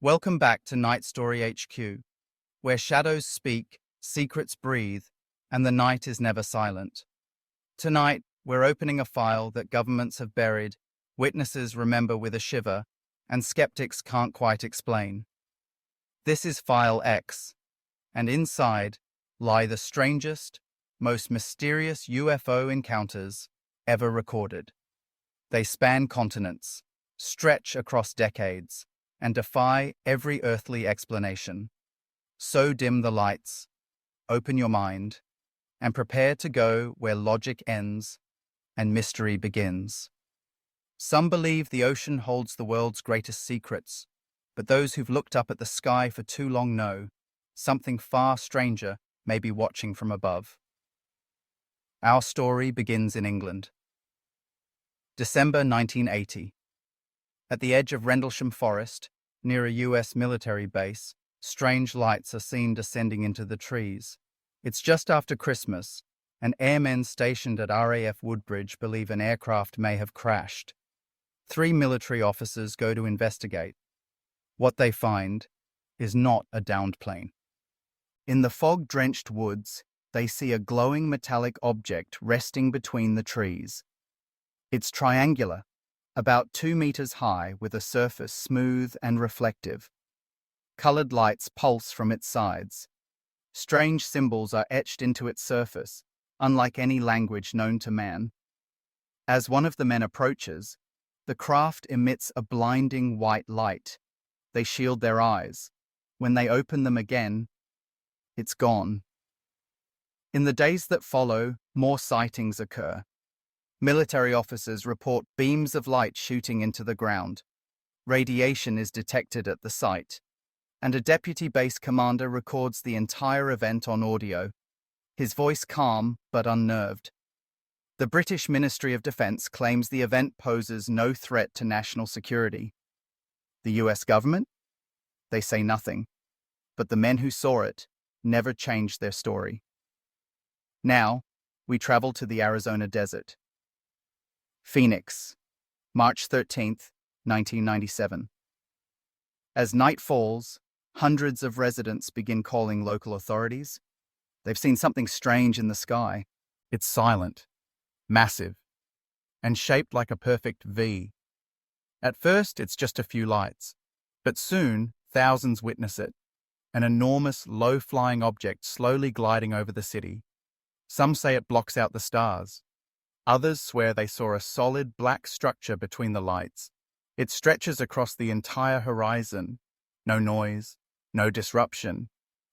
Welcome back to Night Story HQ, where shadows speak, secrets breathe, and the night is never silent. Tonight, we're opening a file that governments have buried, witnesses remember with a shiver, and skeptics can't quite explain. This is File X, and inside lie the strangest, most mysterious UFO encounters ever recorded. They span continents, stretch across decades, and defy every earthly explanation. So dim the lights, open your mind, and prepare to go where logic ends and mystery begins. Some believe the ocean holds the world's greatest secrets, but those who've looked up at the sky for too long know something far stranger may be watching from above. Our story begins in England. December 1980. At the edge of Rendlesham Forest, near a US military base, strange lights are seen descending into the trees. It's just after Christmas, and airmen stationed at RAF Woodbridge believe an aircraft may have crashed. 3 military officers go to investigate. What they find is not a downed plane. In the fog-drenched woods, they see a glowing metallic object resting between the trees. It's triangular, about 2 meters high with a surface smooth and reflective. Colored lights pulse from its sides. Strange symbols are etched into its surface, unlike any language known to man. As one of the men approaches, the craft emits a blinding white light. They shield their eyes. When they open them again, it's gone. In the days that follow, more sightings occur. Military officers report beams of light shooting into the ground. Radiation is detected at the site, and a deputy base commander records the entire event on audio, his voice calm but unnerved. The British Ministry of Defence claims the event poses no threat to national security. The US government? They say nothing, but the men who saw it never changed their story. Now, we travel to the Arizona desert. Phoenix, March 13th, 1997. As night falls, hundreds of residents begin calling local authorities. They've seen something strange in the sky. It's silent, massive, and shaped like a perfect V. At first, it's just a few lights, but soon thousands witness it, an enormous, low-flying object slowly gliding over the city. Some say it blocks out the stars. Others swear they saw a solid black structure between the lights. It stretches across the entire horizon. No noise, no disruption.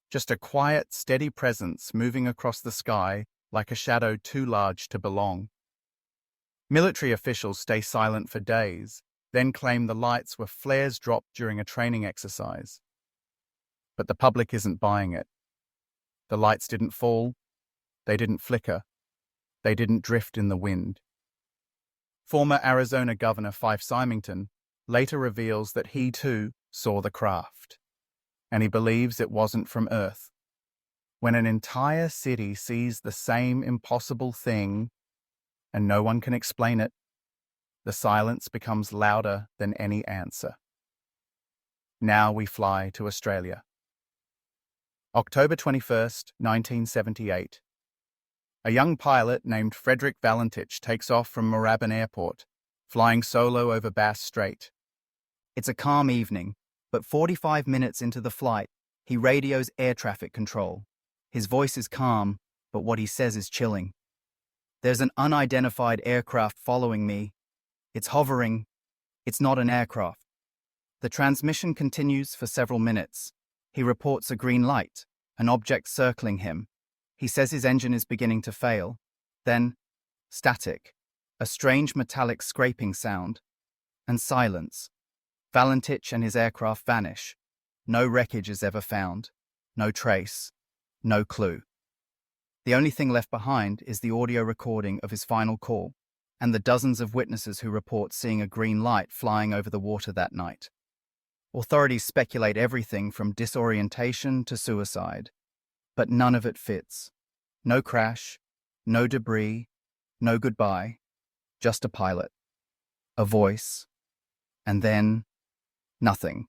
Just a quiet, steady presence moving across the sky like a shadow too large to belong. Military officials stay silent for days, then claim the lights were flares dropped during a training exercise. But the public isn't buying it. The lights didn't fall. They didn't flicker. They didn't drift in the wind. Former Arizona Governor Fife Symington later reveals that he too saw the craft, and he believes it wasn't from Earth. When an entire city sees the same impossible thing and no one can explain it, the silence becomes louder than any answer. Now we fly to Australia. October 21st, 1978. A young pilot named Frederick Valentich takes off from Moorabbin Airport, flying solo over Bass Strait. It's a calm evening, but 45 minutes into the flight, he radios air traffic control. His voice is calm, but what he says is chilling. There's an unidentified aircraft following me. It's hovering. It's not an aircraft. The transmission continues for several minutes. He reports a green light, an object circling him. He says his engine is beginning to fail. Then, static, a strange metallic scraping sound, and silence. Valentich and his aircraft vanish. No wreckage is ever found. No trace. No clue. The only thing left behind is the audio recording of his final call, and the dozens of witnesses who report seeing a green light flying over the water that night. Authorities speculate everything from disorientation to suicide. But none of it fits. No crash, no debris, no goodbye, just a pilot, a voice, and then nothing.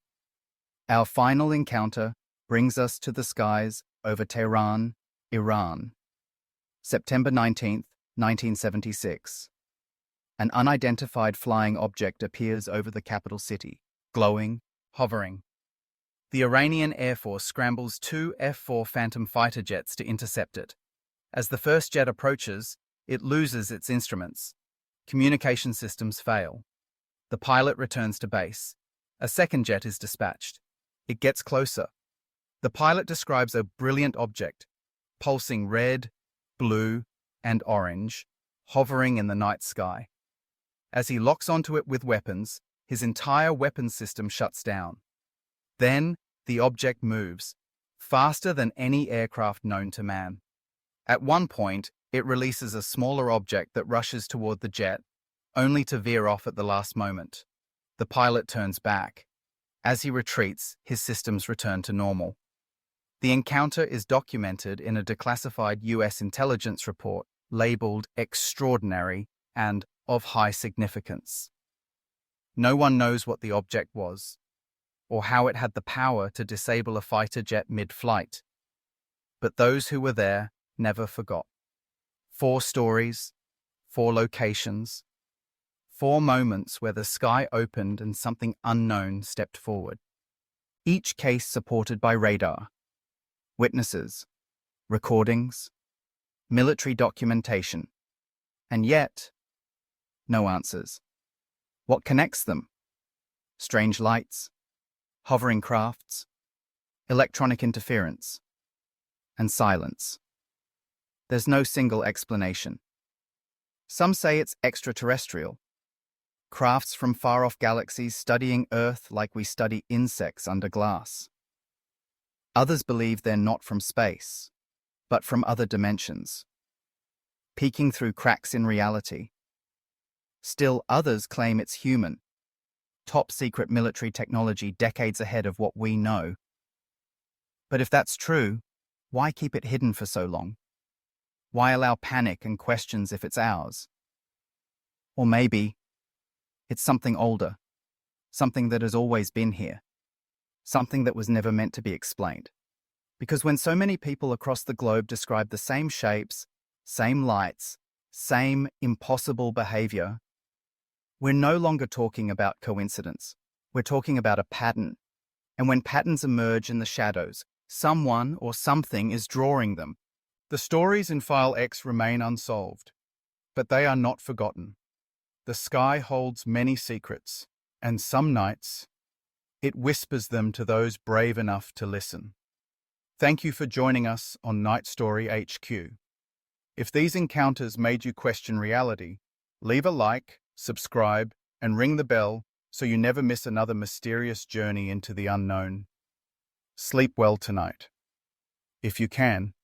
Our final encounter brings us to the skies over Tehran, Iran. September 19th, 1976. An unidentified flying object appears over the capital city, glowing, hovering. The Iranian Air Force scrambles two F-4 Phantom fighter jets to intercept it. As the first jet approaches, it loses its instruments. Communication systems fail. The pilot returns to base. A second jet is dispatched. It gets closer. The pilot describes a brilliant object, pulsing red, blue, and orange, hovering in the night sky. As he locks onto it with weapons, his entire weapons system shuts down. Then, the object moves, faster than any aircraft known to man. At one point, it releases a smaller object that rushes toward the jet, only to veer off at the last moment. The pilot turns back. As he retreats, his systems return to normal. The encounter is documented in a declassified US intelligence report labeled extraordinary and of high significance. No one knows what the object was, or how it had the power to disable a fighter jet mid-flight. But those who were there never forgot. 4 stories, 4 locations, 4 moments where the sky opened and something unknown stepped forward. Each case supported by radar, witnesses, recordings, military documentation, and yet, no answers. What connects them? Strange lights, hovering crafts, electronic interference, and silence. There's no single explanation. Some say it's extraterrestrial, crafts from far-off galaxies studying Earth like we study insects under glass. Others believe they're not from space, but from other dimensions, peeking through cracks in reality. Still others claim it's human, top-secret military technology decades ahead of what we know. But if that's true, why keep it hidden for so long? Why allow panic and questions if it's ours? Or maybe it's something older, something that has always been here, something that was never meant to be explained. Because when so many people across the globe describe the same shapes, same lights, same impossible behavior, we're no longer talking about coincidence. We're talking about a pattern. And when patterns emerge in the shadows, someone or something is drawing them. The stories in File X remain unsolved, but they are not forgotten. The sky holds many secrets, and some nights, it whispers them to those brave enough to listen. Thank you for joining us on Night Story HQ. If these encounters made you question reality, leave a like, subscribe, and ring the bell so you never miss another mysterious journey into the unknown. Sleep well tonight, if you can,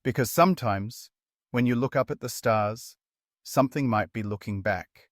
because sometimes, when you look up at the stars, something might be looking back.